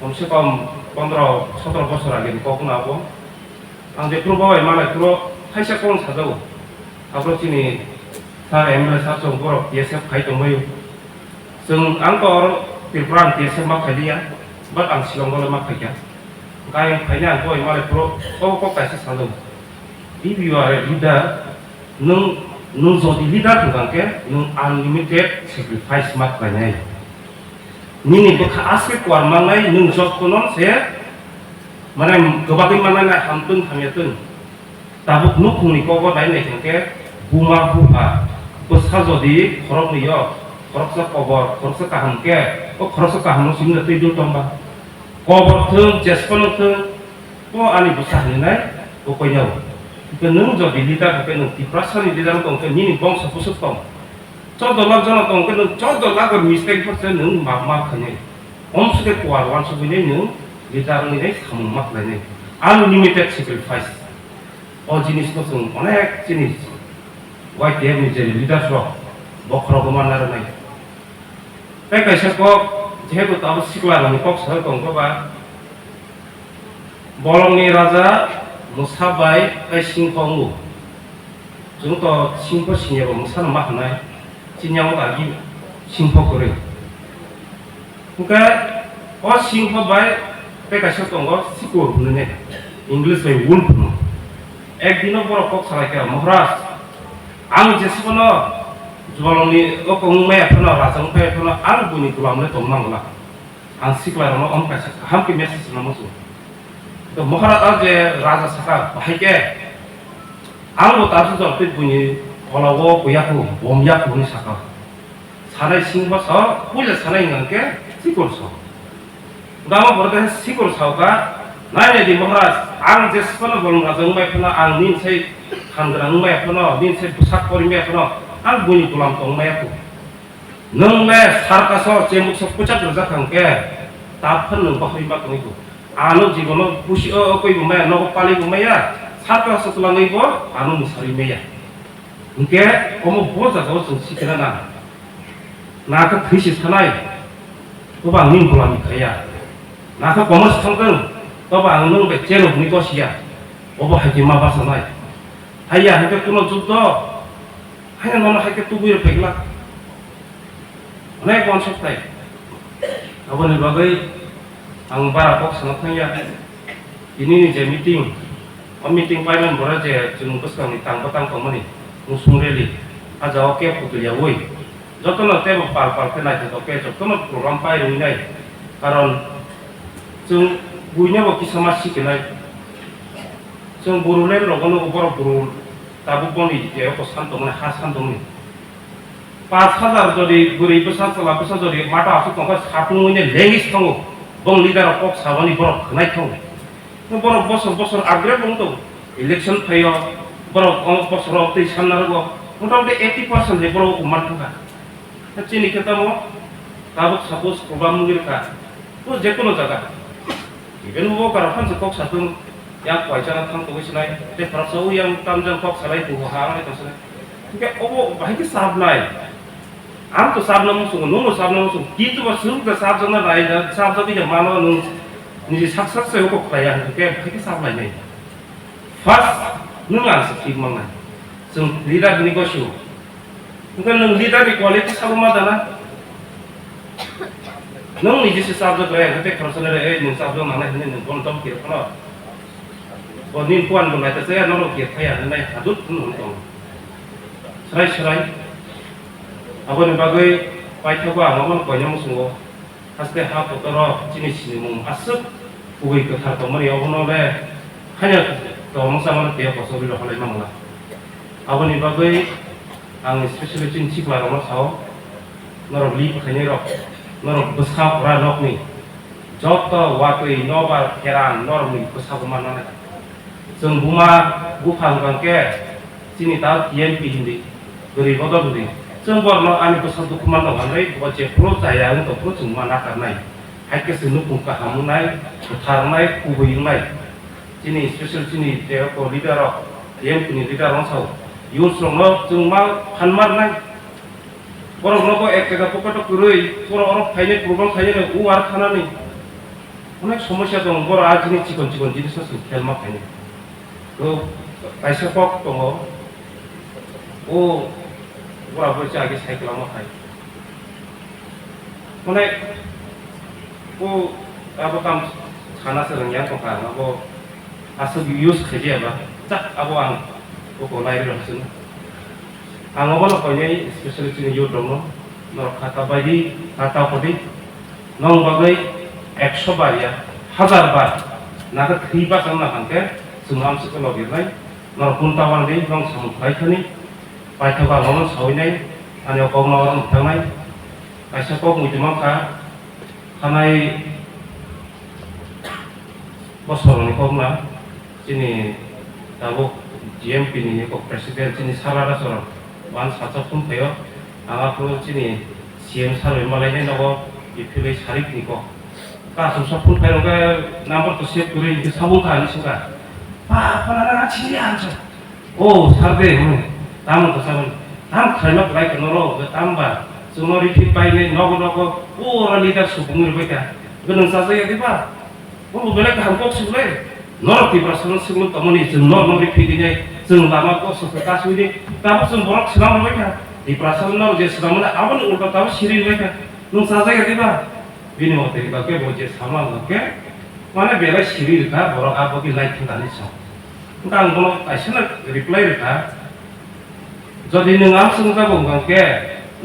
C: कम से कम 15-17 बছर आगे कखनो आबो आं जेखुनु बाबाय मालायखौल खायसे कौन साजावो आबो दिनै सार एमएलए सार जों बर' DSF खायदोंमोन जों आंथ' त्रिपुरा DSF माखायदिया बाट आं शिलंआवलाय माखायदिया गाय खायनो आं दहाय मालायखौल कायसे साजावो if you are a leader नों जदि leader होगांके नों unlimited sacrifice माखायनाय Nini beka aske kuar mangai nung jok konon se mana gobagi mana na hamtun hamyatun tabuk nukung ni kogo dai ne kengke bunga buha usha jodi khorok niyo khorok sa kobor khorok sa kahamke o khorok sa kaham simna tei tomba kobor thung jespon thung ko ani busa hinai ko koyau ke nung jodi lida ke nung tiprasani lida tong ke nini bong sa pusuk tong Contohlah jangan tong kan contohlah kalau mistake persen nung mak kene om sudah kuat wan sudah nung gitar ini kamu mak lagi unlimited sacrifice oh jenis tu sung onek jenis white dia menjadi leader rock bokro kemana lagi tapi kalau kok jika tu tahu sekolah lagi kok saya tong kok bolong ni raja musabai singkongu contoh singko siapa musana mak naik 진영 가기 싱퍼 그래. 그러니까 싱퍼 바이 내가 썼던 거 시고 부르네. 잉글리스에 운 부르노. একদিনও বড় cock সারাইকে মহারাজ আং যেসবনো জলনি ও কংমে এখনো রাজংপে এখনো আর বুনি গুলামনে তমনাংলা আং সিকলারনো অমকাছে হামকে message নামসু তো মহারাজ আর যে রাজা সাকা ভাইকে আংও তারসু জলতে বুনি Kalau buyaku, bomyaku ni saka. Sanai singba sa, puja sanai ngangke sikur sa. Dama berada sikur sa ka, 나이 디 뭐라 안 제스퍼는 볼마 정말 그나 안 닌세 한그랑 매 그나 닌세 부삭거리 매 그나 안 보니 불람 동매고 능매 살아가서 제목서 붙잡 들자 함께 다 펀는 거 허리막 동이고 아는 지금은 부시 거기 보면 너고 빨리 보면야 살아가서 들랑이고 아는 무사리 매야 이게 어머 보자서 좀 시키나 나그 뜻이 사나이 그방 닌 불람이 그야 나그 고모스 상등 또방 능배 제로 보니 것이야 오버 하지 마 봐서 나이 하야 하게 끊어 줄도 하야 너는 하게 뚜부를 베글라 내 건축다 아버님 bagay ang para po sa natanya ini je meeting meeting paiman bora je jung kusang itang batang komani musung reli aja oke putul ya woi jotono te pal pal kena je oke jotono program pai rung nai karon jung buinya bo kisama sikenai jung burulen rogono boro burul tabu boni je ko santong ha santong 5,000 যদি গরিব সাতলা পয়সা যদি মাটা আসু তখন সাপুনে leggings থং বং leader cock সাবানি বড় খনাই থং বড় বছর বছর আগ্রে বং তো ইলেকশন ফাইও বড় বছর অতি সান্নারগো মোটামুটি 80% যে বড় মান থাকা চিনি খেতাম তাবো সাপোজ প্রোগ্রাম মুগিরকা তো যে কোনো জায়গা ইভেন ও কারো ফানসে কক সাতুন ইয়া কয়জানা থাং তো গইছিনাই তে ফারসও ইয়াং তামজাং কক সালাই তো হারাই তসনে ঠিক ওবো বাহিকে সাব নাই am to sab na musung no sab na musung gitu ba sung da sab jana lai da sab da bi ma no ni sak sak se ko kaya ke ke sab lai nei first nung ang sa tik mang na sung leader ni ko shu nung nung leader ni quality sab ma da na nung ni jisi sab da kaya ke personal e nung sab da ma na ni nung kon tom ki ko no bon nin kwan bo na ta se no lo ki kaya nai hadut nung tong serai serai 아버님 bagay paitago amamon konya musungo haste ha potoro jinis mum asuk ugi ko thar tomari obono le hanya to mongsamon te ko sobilo halai mamla aboni bagay ang especially chin chikla ro sao noro li khani ro noro busha ra lok ni joto wakoi nobar keran normi busha mana na jong buma bufang bangke chini ta TMP hindi gori bodo budi 정벌로 아니고 선도 그만도 완전히 어제 프로자야 또 프로 정말 나가나이 할게 쓰는 공과 하문나이 다른나이 구부인나이 지니 스페셜 지니 되었고 리더로 예임꾼이 리더로 사오 이웃스러워 정말 한말나이 뭐라고 액체가 똑같이 그러이 서로 어느 타이네 프로그램 타이네 우아르 타나니 어느 소모시아도 뭐라 아지니 직원 지리서스 결막 타이네 그 아이셔법 또오 뭐라 볼지 알게 사이클 한번 가요. 오늘 그 아버감 하나서는 양쪽가 하고 아서 유스 크지야 봐. 딱 아버왕 그거 나이를 하시는. 아버는 거기 스페셜 지는 요dom로 너 खाता बायदि खाता पदि नौ बागै 100 बारिया 1000 बार Naga three बार संना हांके सुनाम से तो लगिरनाय न कुंतावान दे नौ समखायखनि पाइथाबा none सौनाय आनि कगनावरन थांनाय कायसाखौ मुइदमाखा खानाय बसरनि कगना जिनि दाबो GMP नि को प्रेसिडेन्ट जिनि सारारा सर मान साचा खुमफायो आङाखौ जिनि CM सारय मालायनाय नगो इफिलै सारिकनि को कासम सफुन फायरंगा नाम्बार तो सेभ करि इदि साबुखा निसिका पा फलाना छिनि आन्सर ओ सारदे ताम को साबुन ताम खाइलक लाइक नरो तामबा जोंनो रिपिट बायने नगो नगो ओरा लिडार सुबुंनि बायका गोनां साजाय दिबा ओ बेलेग हामकक सुबले नर तिब्रासन सुबुं तमनि जों नर रिपिट दिनै जों लामा को सखता सुइदि ताम जों बरक सिनाम बायका तिब्रासन नर जे सिनामना आबन उल्टा ताम सिरि बायका नों साजाय दिबा बिनि मते दिबा के बजे सामा के माने बेला सिरि का बरक आबकी लाइक थानि स उदां बनो आइसना रिप्लाइ रखा যদি नों आं सोंजागौ गांके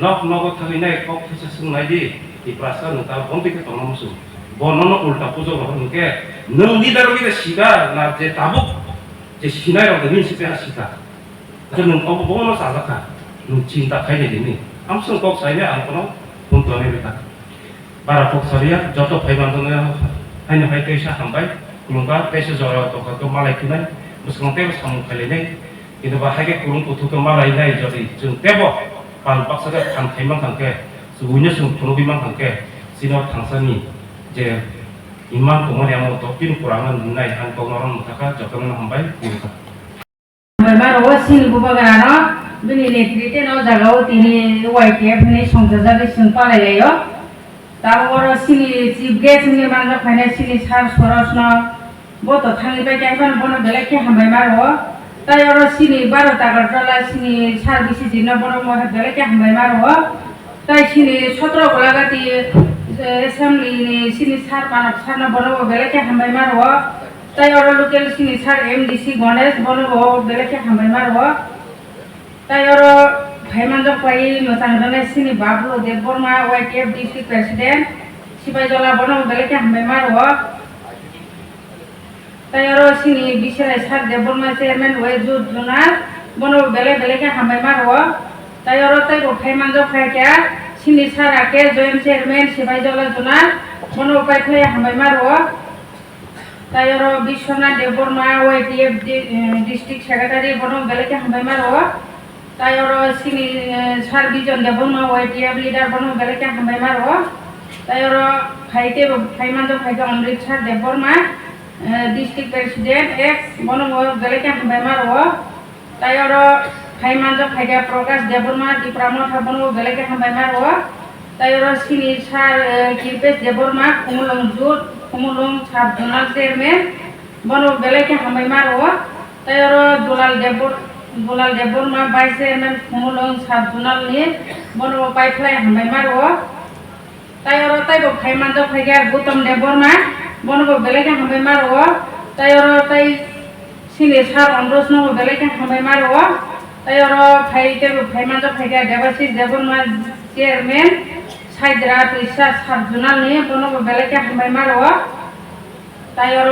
C: नक नगो थाहैनाय कक फैसा सोंनायदि तिब्रासन नोंता बन्दिके तंनामसु बननो उल्टा पुजो हनके नों लिडार बिदा सिगा ना जे ताबुक जे सिनाय रंग नि सिपे हासिका जे नों अब बनो साजाका नों चिंता खायने दिनि आं सों कक साइने आं कोनो फुनतने बेका बारा कक सारिया जतो फाइबान दङ हायनो हाय कैसा हामबाय kurungka tesi jora to ka malai kunai busung tebo samung kali nei itu bahaya kurung kutu ke malai nei jadi jeng tebo pan paksa ke kan themang kangke subuhnya sung puno bimang kangke sino tangsani je iman kumon yang mau topin kurangan nai han kau orang mutaka jokang hambai kurungka
D: Baru sini buka kerana bini netrite no jaga tini YTF ni songja jadi sumpah lagi yo. Tahu orang sini cibre sini mana kena sini sar soros no, boto thangi bagai kan bono belaknya hambai maru. Tapi orang sini baru tagar jala sini sar bisi jina bono mau belaknya hambai maru. Tapi sini sotro kolagati assembly ni sini sar mana sar no bono belaknya hambai maru. তাই ওরা local সিনি sir MDC Ganesh বলবো বেলেকে হামাই মারবো তাই ওরা ভাইমানজ পাই মোতাঙ্গনে সিনি Bablu Debbarma YTF district president সিপাইজলা বলবো বেলেকে হামাই মারবো তাই ওরা সিনি বিশালাই স্যার দেববর্মা চেয়ারম্যান ওয়াইজুদ জুনার বলবো বেলেকে হামাই মারবো তাই ওরা তাই ভাইমানজ পাইকা সিনি স্যার আকে জয়েন্ট চেয়ারম্যান সিপাইজলা জুনার বলবো পাইখাই হামাই মারবো তাই ওর Biswanath Debbarma YTF district secretary বনো বেলেকে হামাই মারো তাই ওর সিনি sir Bijan Debbarma YTF leader বনো বেলেকে হামাই মারো তাই ওর ভাইতে ভাইমানজ ভাইকে Amrit sir Debbarma district president ex বনো বেলেকে হামাই মারো তাই ওর ভাইমানজ ভাইকে প্রকাশ দেববর্মা ডিপ্রামথ বনো বেলেকে হামাই মারো তাই ওর সিনি সার কিরপেশ দেববর্মা কুমুলং জুট kumulung sab donal chairman bono beleke hamai maro tai oro dolal debor ma vice chairman kumulung sab donal ni bono paiflai hamai maro tai oro tai bo phaiman jo phaiga gutom debor ma bono bo beleke hamai maro tai oro tai sini sar ondros no beleke hamai maro tai oro phaite bo phaiman jo phaiga debasis debor ma chairman সাইদরা পয়সা সাবজনাল নিয়ে বনো বেলেকে হামাই মারো তাই ওর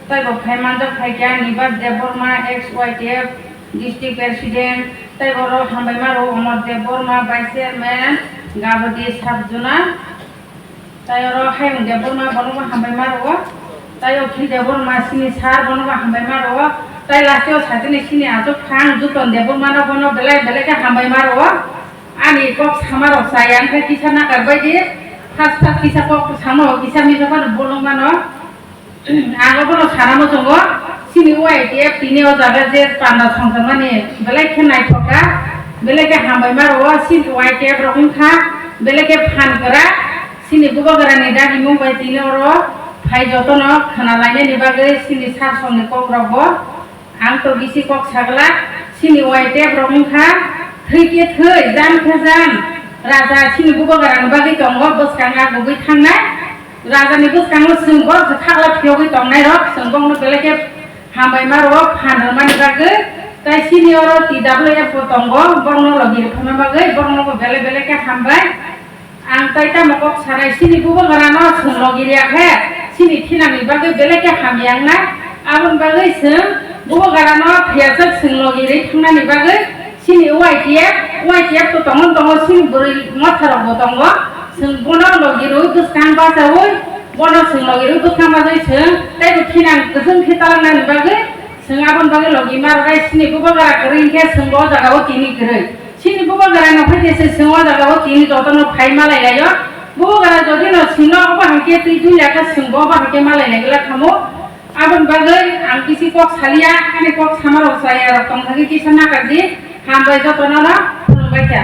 D: তাই ভাইমানজ ভাইকা নিবাস Debbarma x YTF district president তাই ওর হামাই মারো অমর দেববর্মা ভাইস চেয়ারম্যান গাবতি সাবজনাল তাই ওর হাইম দেববর্মা বনো হামাই মারো তাই অখিল দেববর্মা সিনি সার বনো হামাই মারো তাই লাস্টেও সাজনি সিনি আজো খান জুতন দেববর্মা বনো বেলেকে হামাই মারো আমি cock সামারো sayang ke kisah nak kerja di khas kisah kok sama kisah misalkan bolong mana aku bolong sana mau tunggu sini uai dia pini o jaga je pandai sangkama ni belai kenai thoka belai ke hambai maro sini uai dia berong kha belai ke phan kera sini buka kera ni dah imung bai tini oro hai joto no khana lainnya ni bagai sini sar song ni kok robo ang to bisi kok sagla sini uai dia berong kha Hei thei jam khazan raja sini buka garan bagi tongo bos kanga gugi thangnai raja ni bos kanga sungbo thakla phiogi tongnai rok sungbong no beleke hambai maro phanor mani bagi tai sini oro TWF tongo bongno logi phama bagi bongno beleke hambai ang tai ta mokok sarai sini buka garano sung logi riakhe sini thinani bagi beleke hamyang na abon bagi sung buka garano phiasak sung logi ri thangnani bagi sini YTF to tongon sini beri motor botongo sing bono logi ru buskang basa woi bono sing logi ru buskang basa sing tai bukinang keseng kitalang nani bagi sing abon bagi logi marai sini buka gara kering ke sing bo jaga wo tini kere sini buka gara no phai se sing wo jaga wo tini joto no phai malai layo buka gara jodi no sing no ba hake ti tu laka sing bo ba hake malai lagla khamo abon bagi ang kisi kok salia ane kok samaro saya rotong lagi kisana kardi hambai joto no na baca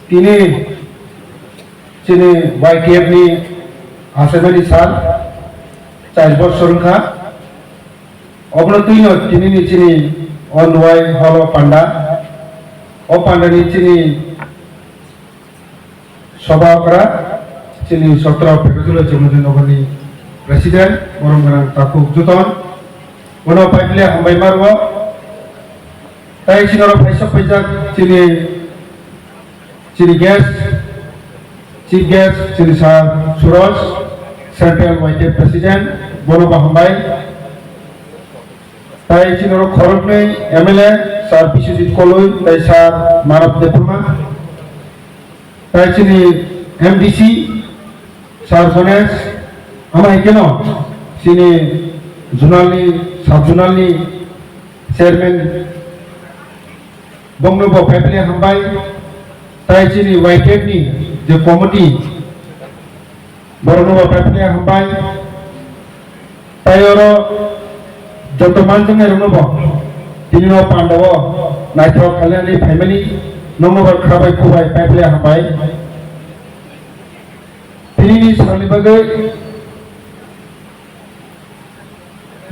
E: তিনি চিনি YTF ni Asebadi sal 4 বছর সংখ্যা অবলো তিন তিনি নি চিনি অনওয়াই হলো পান্ডা ও পান্ডা নি চিনি সভা করা চিনি 17 ফেব্রুয়ারি জন্মদিন Presiden orang takut jutaan, mana paiplia hambai marwa, tai sini orang paisa pajak cini gas, chief gas cini sa Suros, Central YTF Presiden, bono hambai, তাই চিনর খরচ নেই এমএলএ স্যার বিশ্বজিৎ কলই তাই স্যার মানব দেববর্মা তাই চিনি এমডিসি স্যার গণেশ আমার কেন চিনি জোনালনি সাব জোনালনি চেয়ারম্যান বঙ্গব ফ্যামিলি হামবাই তাই চিনি ওয়াইটেডনি যে কমিটি বরনব ফ্যামিলি হামবাই তাই ওর যত মানজনে রনব তিনি ন পান্ডব নাইথক খালিয়ানি ফ্যামিলি নমবার খাবাই খুবাই ফ্যামিলি হামবাই তিনি সালিবাগে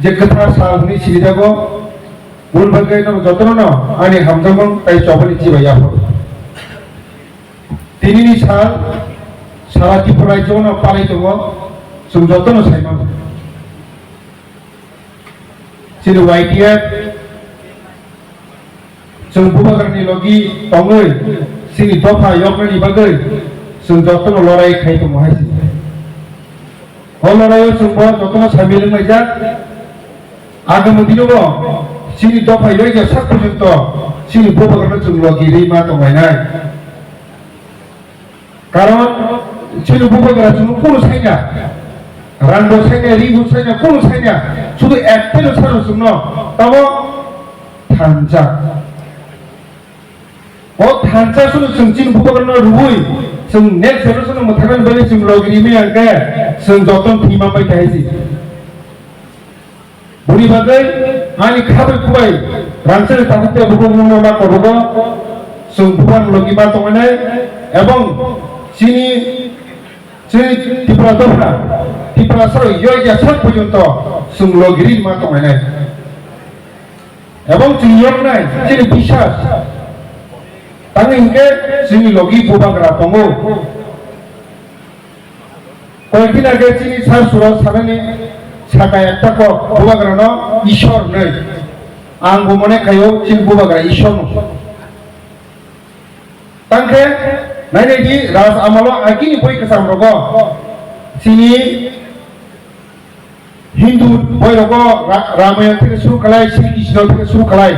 E: যে কথা সালনি সিরিদাগো উন বাগে ন যতন ন আনি হামজামন তাই চবনি জিবাইয়া হল তিনি সাল সারা ত্রিপুরা রাজ্য পালাই দङ जों যতন সাইমান सिनि YTF जों बुबागारनि लगी दङै सिनि दफा यगनि बागै जों जतन लड़ाई खाइ दङ हायसि ह लड़ाई जों जतन सामिल मैजा आगामी दिनाव सिनि दफा यगे सात पर्यन्त सिनि बुबागारनि जों लगी दैमा दंनाय कारण सिनि बुबागारा जों कोनो साइना রান্ডো সাইনা রিগু সাইনা কোন সাইনা শুধু একটাই সারো শুন তব থানজা ও থানজা শুধু চিন বুবাগন রুবুই जों नेक्स्ट जनरेशन मथागन बने जों लगरि मे आंके जों जतन थीमा पाइ थाइसि बुरि बागै आनि खाबै खुबाय रांसरे ताबुते बुबुनो मा करबो जों बुबान लगि मा तंनाय एवं सिनि ত্রিপুরা দফা ত্রিপুরা সর ইয়া সাত পর্যন্ত जों লগিরি मा तंनाय এবং जों यगनाय जोंनि বিশ্বাস तांनि इंगे जोंनि लगि बुबाग्रा दङ कयदिन आगे जोंनि सार सुराव सानानि साका एकटा को बुबाग्रा न ईश्वर नै आंबो मने खायो जों बुबाग्रा ईश्वर न तांखे नायनायदि राज आमालो आगिनि बय कसाम रगो जोंनि हिंदू बय रगो रामायण থেকে শুরু খালাই শ্রী কৃষ্ণ থেকে শুরু খালাই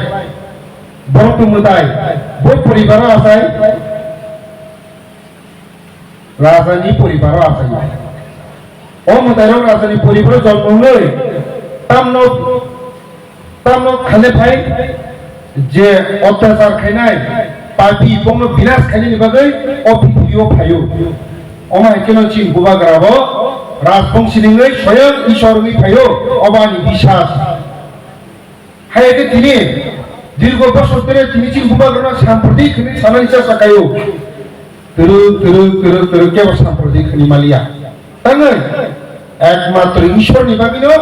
E: বরত মুদাय বই পরিবার আছে রাজানি পরিবার আছে ও মুদায় রাজানি পরিবার জন্ম লই তামনো খালে ভাই যে অত্যাচার খাইনাই पार्टी बंग विनाश खाइनि बागै अफिथियो फायो अमाय केनो चिन बुबाग्राबो राजबंशीनिङै स्वयं ईश्वरनि फायो अबानि বিশ্বাস हायके तिनि दीर्घ बছর ধরে তিনি চিন বুবাগ্রা সাম্প্রতিক खनि सानानि साकायो तेरु केवल साम्प्रतिक खनि मालिया ताङै एकमात्र ईश्वरनि बागैनो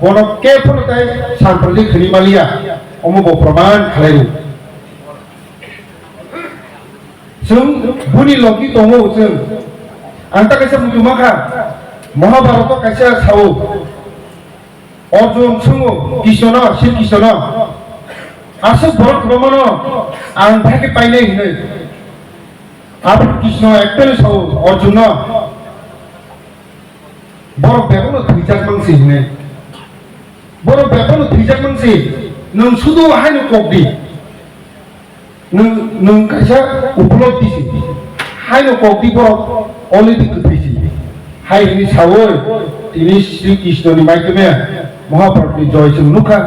E: बन केफलताय साम्प्रतिक खनि मालिया अमबो प्रमाण खालायो जों बुनि लगी दङ जों आंता कायसा मुजुमाखा महाभारत कायसा सावो अर्जुन सोङो कृष्ण श्री कृष्ण आसो भरत रमन आं थाके पाइनाय हिनै आबो कृष्ण एकटानो सावो अर्जुन बर बेखौनो थैजाक मानसि हिनै बर बेखौनो थैजाक मानसि नों सुदु हायनो कगदि नों कायसा उपलब्धिसि हायनो कगदि बर अलरेडि कथैसि हायनि सावो तिनि श्री कृष्णनि माध्यमे महाभारतनि जय जों नुखा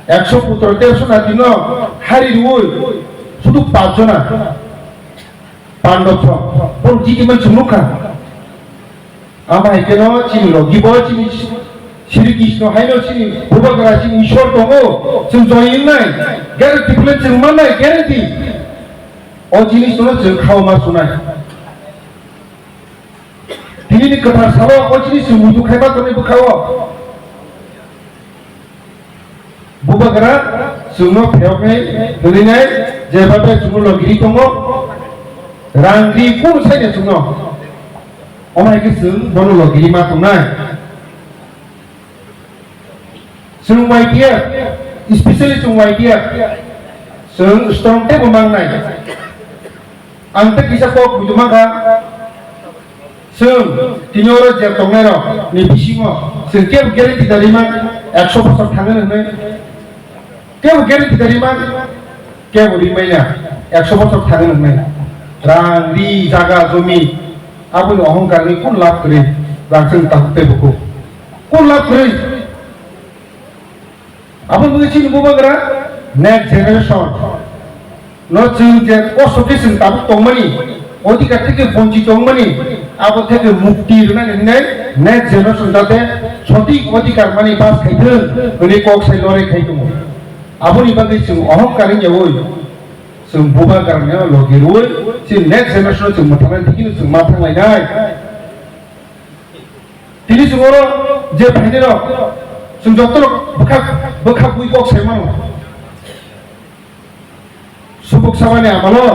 E: 100 पुत्र 150 नातिनो हारि रुय शुधु 5 जना पांडव बर जिति मानसि नुखा आमाय केनो चिनि लगिबो चिनि श्री कृष्ण हायनो चिनि बुबाग्रा चिनि ईश्वर दङ जों जयिनाय ग्यारेन्टि प्लेन जों मानाय ग्यारेन्टि अ जिनिसनो जों खावमा सुनाय दिनैनि खोथा साबा अ जिनिस जों मुदु खायबा गने बुखाव बुबाग्रा जोंनो फेवनाय होलिनाय जेबाबे जों लगिरि दङ रांग्रि कोन साइने जोंनो अमायके जों बन लगिरि मा दंनाय जों YTF स्पेशली जों YTF जों स्ट्रं टेबो मांनाय आंते किसाखौ बुजुमाखा जों तिनिरो जे दंनाय र नि बिसिङाव जों केब ग्यारेन्टि दारिमान 100 বছর থাকবে না কেউ গ্যারেন্টি করি মান কেউ রিমাইনা 100 বছর থাকবে না রাং রি জায়গা জমি আপনি অহংকারনি কোন লাভ করে রাখছেন তাহতে বকো কোন লাভ করে আপনি বলেছেন বুবাগরা নেক্সট জেনারেশন নচিন যে কষ্ট দিয়েছেন তারপর তংমানি অধিকার থেকে বঞ্চিত তংমানি আবার থেকে মুক্তি নেক্সট জেনারেশন যাতে সঠিক অধিকার মানে বাস খাইতেন মানে কক সাই লড়াই খাইতো আপনি বাদে जों অহংকার নিয়ে ওই जों বুবাগরা নিয়ে লগে ওই যে নেক্সট জেনারেশন जों মথানাय দিকিনো जों मा थांलायनाय তিনি जों যে ভাইদের जों যত বখা বুই কক সাই মানো सुबुक सामाने आमालो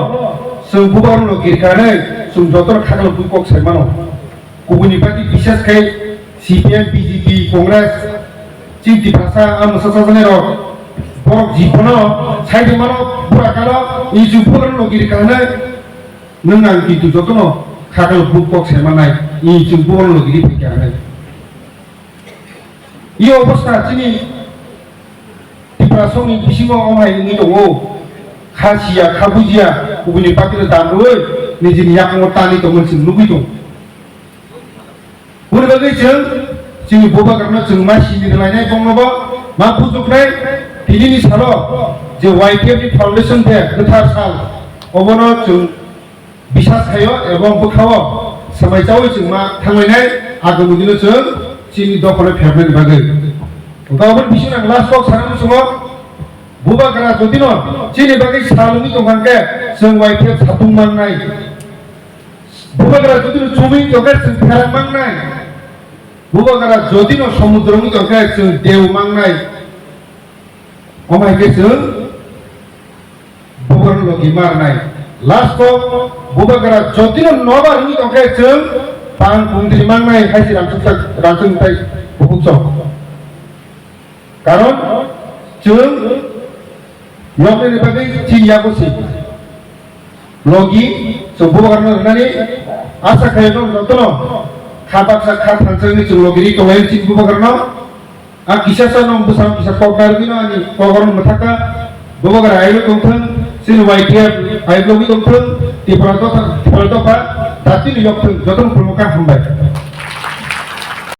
E: जों बुबारनो गिरखानै जों जतर खागल बुकक साइमानो गुबुननि पार्टी बिसेस खाय सीपीएम बीजेपी कांग्रेस चिंति भाषा आमसासाजने र बरक जीवनो साइदे मानो बुराकालो इजु बुबारनो गिरखानै नों आं किन्तु जतनो खागल बुकक साइमानाय इजु बुबारनो गिरखानै इ अवस्था चिनि तिप्रासंनि बिसिङाव अमाय नि दङ खासिया खाबुजिया गुबुननि पार्टीनो दामोय निजिनि याखङाव तानि दं मोनसे लुबैदों बुरबागै जोंनि बुबागरनो जों मा सिबिनो लायनाय दङबा मा बुजुगनाय दिनैनि सानाव जे वाइटिएफनि फाउन्डेसन दे गोथार साल अबनो जों बिसास खायो एबं बोखावो समायजावै जों मा थांलायनाय आगोमनि दिनाव जों जोंनि दखले फेरनायनि बागै गावबो बिसिना लास्ट बक्स सारानो समाव बुबागरा जदिनो चिनि बागै सालुनि दंखानके जों वाइटिएफ साबुं मांनाय बुबागरा जदिनो जमी दंखे जों फेरां मांनाय बुबागरा जदिनो समुद्रनि दंखे जों देव मांनाय अमायके जों बुबागरा लगी मारनाय लास्ट बुबागरा जदिनो नबारनि दंखे जों पां कुंद्रि मांनाय हायसि रामचंद्र बहुत कारण जों यमनि बागै चिनियाखौ सै लगी जों बुबागरनो होननानै आसा खालामो जतनो खाबाक्सा खाथांसोनि जों लगिरि दंलाय चिन बुबागरनो आ किसासा नं बुसां किसा कगनारगिनो आनि कगरन मथाका बुबागर आइलो दंथों सिन वाइटिएफ आइब्लगि दंथों तिफ्रादो दातिनि यक्थों जतन खुलमुखा हामबाय